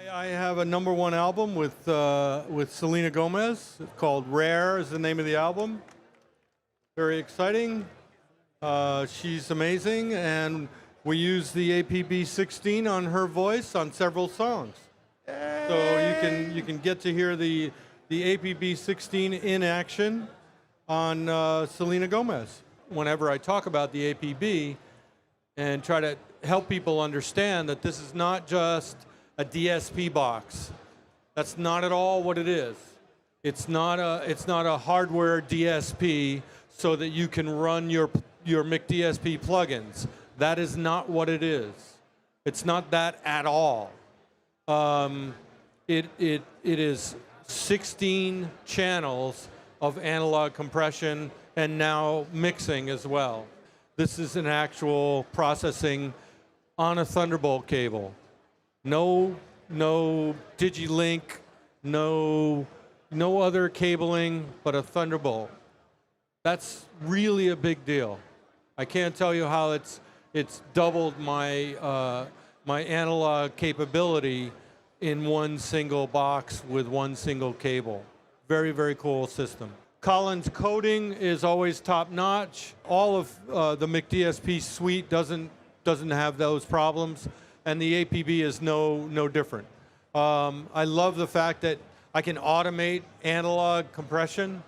I have a #1 album with Selena Gomez called Rare is the name of the album. Very exciting. She's amazing, and we use the APB16 on her voice on several songs. So you can get to hear the APB16 in action on Selena Gomez. Whenever I talk about the APB and try to help people understand that this is not just a DSP box. That's not at all what it is. It's not a hardware DSP so that you can run your McDSP plugins. That is not what it is. It's not that at all. It is 16 channels of analog compression and now mixing as well. This is an actual processing on a Thunderbolt cable. No DigiLink, no other cabling but a Thunderbolt. That's really a big deal. I can't tell you how it's doubled my my analog capability in one single box with one single cable. Very, very cool system. Colin's coding is always top notch. All of the McDSP suite doesn't have those problems, and the APB is no different. I love the fact that I can automate analog compression.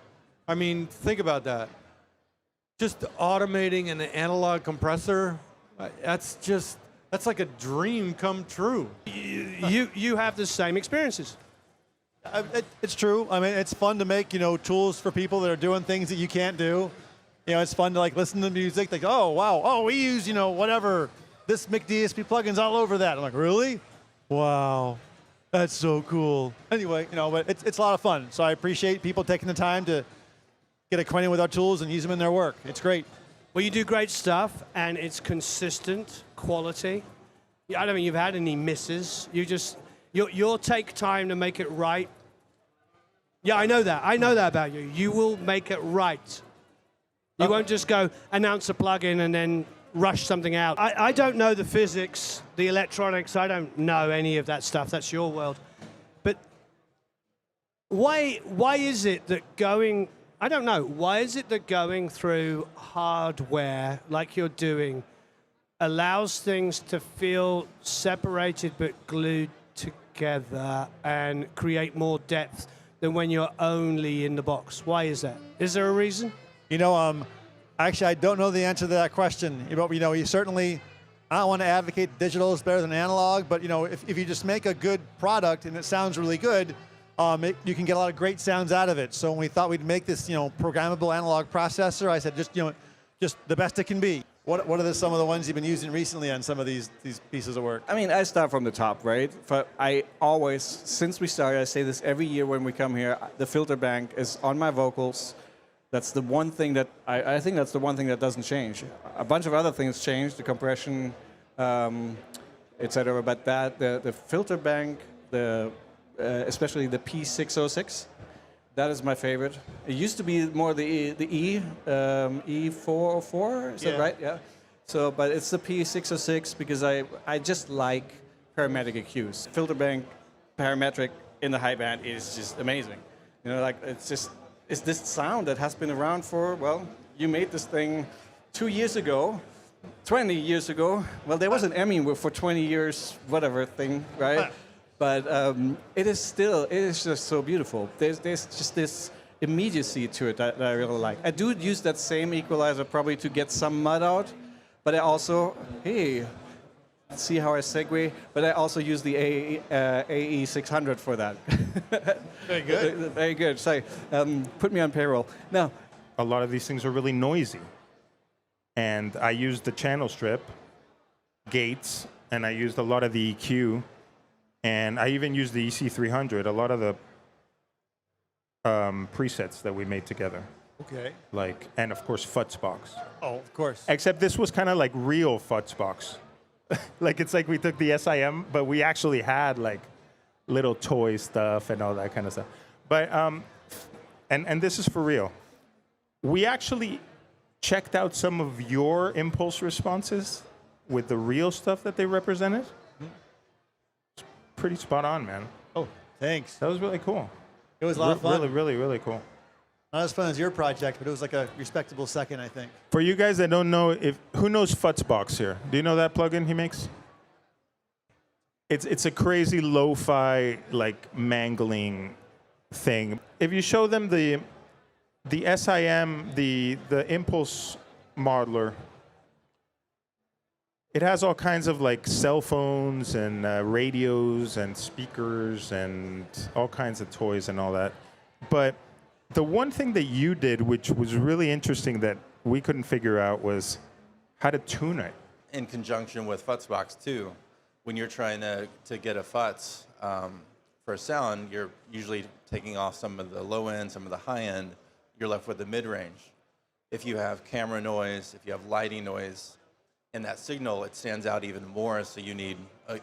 I mean, think about that. Just automating an analog compressor, that's like a dream come true. You have the same experiences. It's true. I mean, it's fun to make, tools for people that are doing things that you can't do. It's fun to like listen to music. Like, oh wow, oh we use whatever. This McDSP plugin's all over that. I'm like, really? Wow, that's so cool. Anyway, but it's a lot of fun. So I appreciate people taking the time to get acquainted with our tools and use them in their work. It's great. Well, you do great stuff, and it's consistent quality. I don't think you've had any misses. You'll take time to make it right. Yeah, I know that. I know that about you. You will make it right. You won't just go announce a plugin and then rush something out. I don't know the physics, the electronics. I don't know any of that stuff. That's your world. But why is it that going... I don't know. Why is it that going through hardware like you're doing allows things to feel separated but glued together and create more depth than when you're only in the box? Why is that? Is there a reason? Actually, I don't know the answer to that question. You certainly, I don't want to advocate digital is better than analog, but if you just make a good product and it sounds really good, you can get a lot of great sounds out of it. So when we thought we'd make this, programmable analog processor, I said just the best it can be. What are some of the ones you've been using recently on some of these pieces of work? I mean, I start from the top, right? But I always, since we started, I say this every year when we come here, the filter bank is on my vocals. That's the one thing that, I think that's the one thing that doesn't change. A bunch of other things change, the compression, etc. But the filter bank, especially the P606, that is my favorite. It used to be more the E404, is that right? Yeah. So, but it's the P606 because I just like parametric EQs. Filter bank parametric in the high band is just amazing. It's this sound that has been around for, well, you made this thing 2 years ago, 20 years ago. Well, there was an Emmy for 20 years, whatever thing, right? But it is just so beautiful. There's just this immediacy to it that I really like. I do use that same equalizer probably to get some mud out, but I also, see how I segue? But I also use the AE600 for that. Very good. Very good. Sorry, put me on payroll. Now, a lot of these things are really noisy. And I used the channel strip, gates, and I used a lot of the EQ. And I even used the EC300, a lot of the presets that we made together. Okay. And of course, Futzbox. Oh, of course. Except this was kind of like real Futzbox. It's like we took the SIM, but we actually had little toy stuff and all that kind of stuff. But, and this is for real. We actually checked out some of your impulse responses with the real stuff that they represented. pretty spot on, man. Oh, thanks. That was really cool. It was a lot of fun. Really, really, really cool. Not as fun as your project, but it was like a respectable second, I think. For you guys that don't know, who knows Futzbox here? Do you know that plugin he makes? It's a crazy lo-fi like mangling thing. If you show them the SIM, the impulse modeler, it has all kinds of like cell phones and radios and speakers and all kinds of toys and all that. But the one thing that you did, which was really interesting that we couldn't figure out, was how to tune it. In conjunction with Futzbox too, when you're trying to get a Futz for a sound, you're usually taking off some of the low end, some of the high end. You're left with the mid-range. If you have camera noise, if you have lighting noise, and that signal, it stands out even more, so you need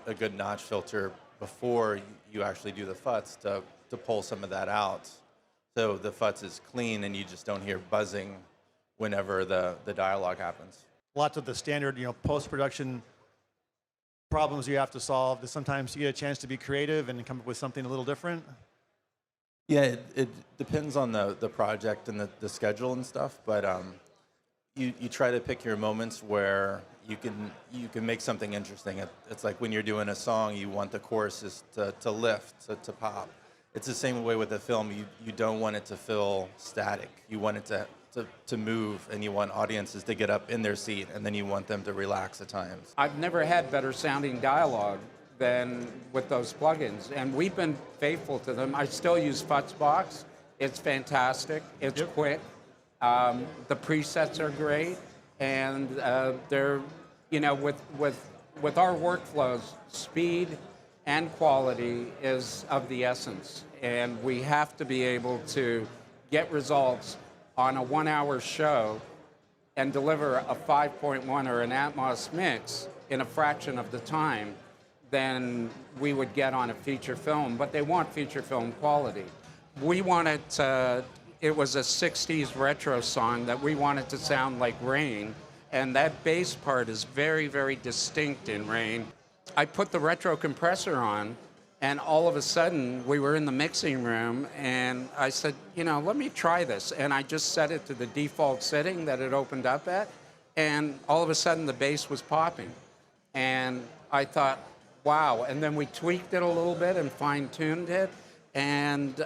a good notch filter before you actually do the Futz to pull some of that out. So the Futz is clean and you just don't hear buzzing whenever the dialogue happens. Lots of the standard, post-production problems you have to solve. Sometimes you get a chance to be creative and come up with something a little different. Yeah, it depends on the project and the schedule and stuff, but you try to pick your moments where you can make something interesting. It's like when you're doing a song, you want the choruses to lift, to pop. It's the same way with the film. You don't want it to feel static. You want it to move, and you want audiences to get up in their seat, and then you want them to relax at times. I've never had better sounding dialogue than with those plugins, and we've been faithful to them. I still use Futzbox. It's fantastic. It's quick. The presets are great, and they're, with our workflows, speed and quality is of the essence, and we have to be able to get results on a 1-hour show and deliver a 5.1 or an Atmos mix in a fraction of the time than we would get on a feature film, but they want feature film quality. We wanted it was a 60s retro song that we wanted to sound like Rain, and that bass part is very, very distinct in Rain. I put the retro compressor on, and all of a sudden we were in the mixing room, and I said, let me try this. And I just set it to the default setting that it opened up at, and all of a sudden the bass was popping. And I thought, wow. And then we tweaked it a little bit and fine-tuned it, and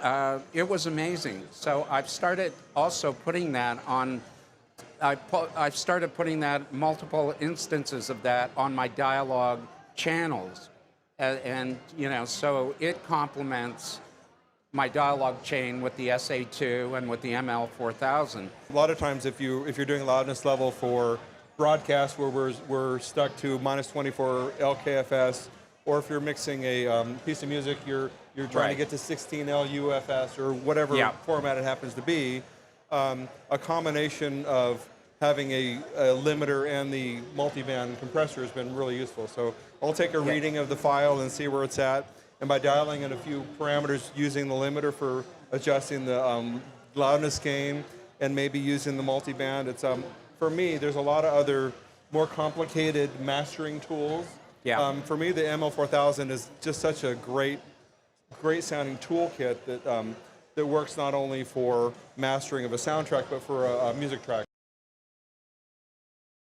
it was amazing. So I've started also putting that on, I've started putting that, multiple instances of that on my dialogue channels. And so it complements my dialogue chain with the SA2 and with the ML4000. A lot of times if you're doing loudness level for broadcast where we're stuck to -24 LKFS, or if you're mixing a piece of music, you're trying to get to 16 LUFS or whatever format it happens to be, a combination of having a limiter and the multiband compressor has been really useful. So I'll take a reading of the file and see where it's at, and by dialing in a few parameters using the limiter for adjusting the loudness gain and maybe using the multiband, it's for me, there's a lot of other more complicated mastering tools. For me, the ML4000 is just such a great sounding toolkit that that works not only for mastering of a soundtrack but for a music track.